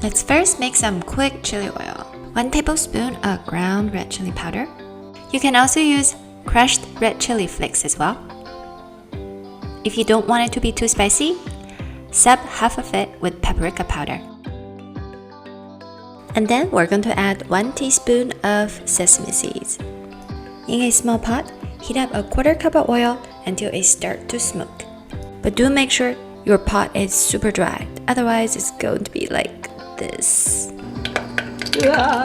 Let's first make some quick chili oil. 1 tablespoon of ground red chili powder. You can also use crushed red chili flakes as well. If you don't want it to be too spicy, sub half of it with paprika powder. And then we're going to add 1 teaspoon of sesame seeds. In a small pot, heat up a 1/4 cup of oil until it starts to smoke. But do make sure your pot is super dry, otherwise it's going to be like this.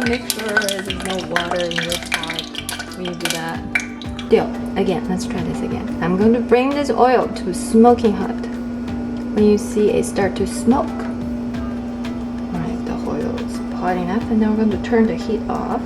Make sure there's no water in your pot when you do that. Again, let's try this again. I'm going to bring this oil to smoking hot. When you see it start to smoke, alright, the oil is hot enough, and then we're going to turn the heat off.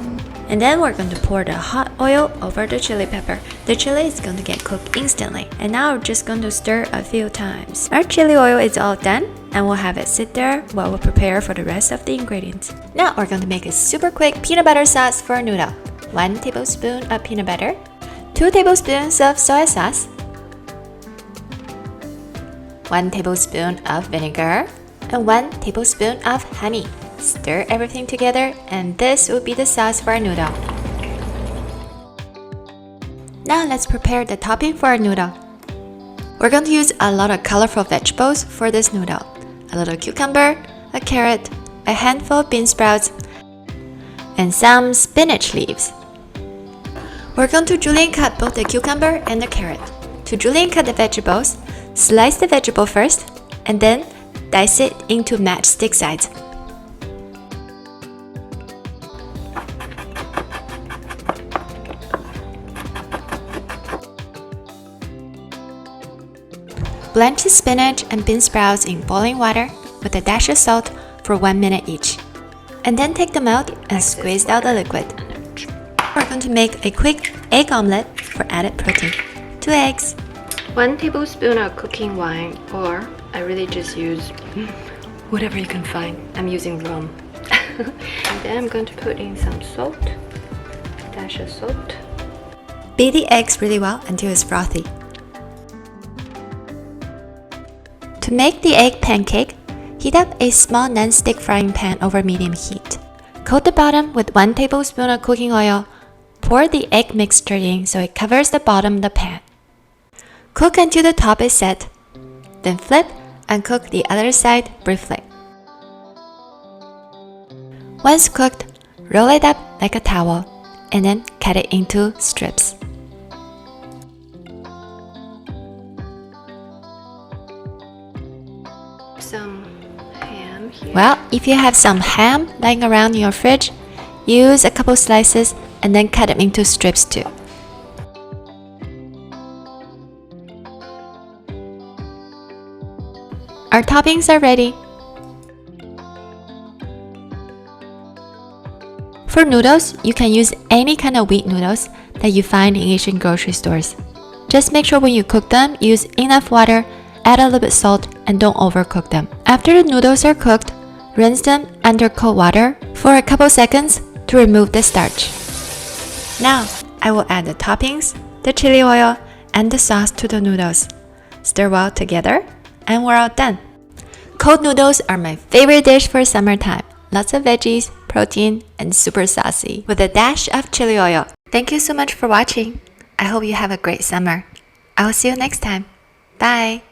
And then we're going to pour the hot oil over the chili pepper. The chili is going to get cooked instantly, and now we're just going to stir a few times. Our chili oil is all done, and we'll have it sit there while we prepare for the rest of the ingredients. Now we're going to make a super quick peanut butter sauce for a noodle. 1 tablespoon of peanut butter, 2 tablespoons of soy sauce, 1 tablespoon of vinegar, and 1 tablespoon of honey. Stir everything together, and this will be the sauce for our noodle. Now let's prepare the topping for our noodle. We're going to use a lot of colorful vegetables for this noodle. A little cucumber, a carrot, a handful of bean sprouts, and some spinach leaves. We're going to julienne cut both the cucumber and the carrot. To julienne cut the vegetables, slice the vegetable first, and then dice it into matchstick size. Blanch the spinach and bean sprouts in boiling water with a dash of salt for 1 minute each. And then take them out and squeeze out the liquid. We're going to make a quick egg omelette for added protein. 2 eggs. 1 tablespoon of cooking wine, or I really just use whatever you can find. I'm using rum. And then I'm going to put in some salt. Dash of salt. Beat the eggs really well until it's frothy. To make the egg pancake, heat up a small non-stick frying pan over medium heat. Coat the bottom with 1 tablespoon of cooking oil. Pour the egg mixture in so it covers the bottom of the pan. Cook until the top is set. Then flip and cook the other side briefly. Once cooked, roll it up like a towel and then cut it into strips. Some ham here. Well, if you have some ham lying around in your fridge, use a couple slices and then cut them into strips too. Our toppings are ready. For noodles, you can use any kind of wheat noodles that you find in Asian grocery stores. Just make sure when you cook them, use enough water, add a little bit salt, and don't overcook them. After the noodles are cooked, rinse them under cold water for a couple seconds to remove the starch. Now, I will add the toppings, the chili oil, and the sauce to the noodles. Stir well together, and we're all done. Cold noodles are my favorite dish for summertime. Lots of veggies, protein, and super saucy, with a dash of chili oil. Thank you so much for watching. I hope you have a great summer. I will see you next time. Bye!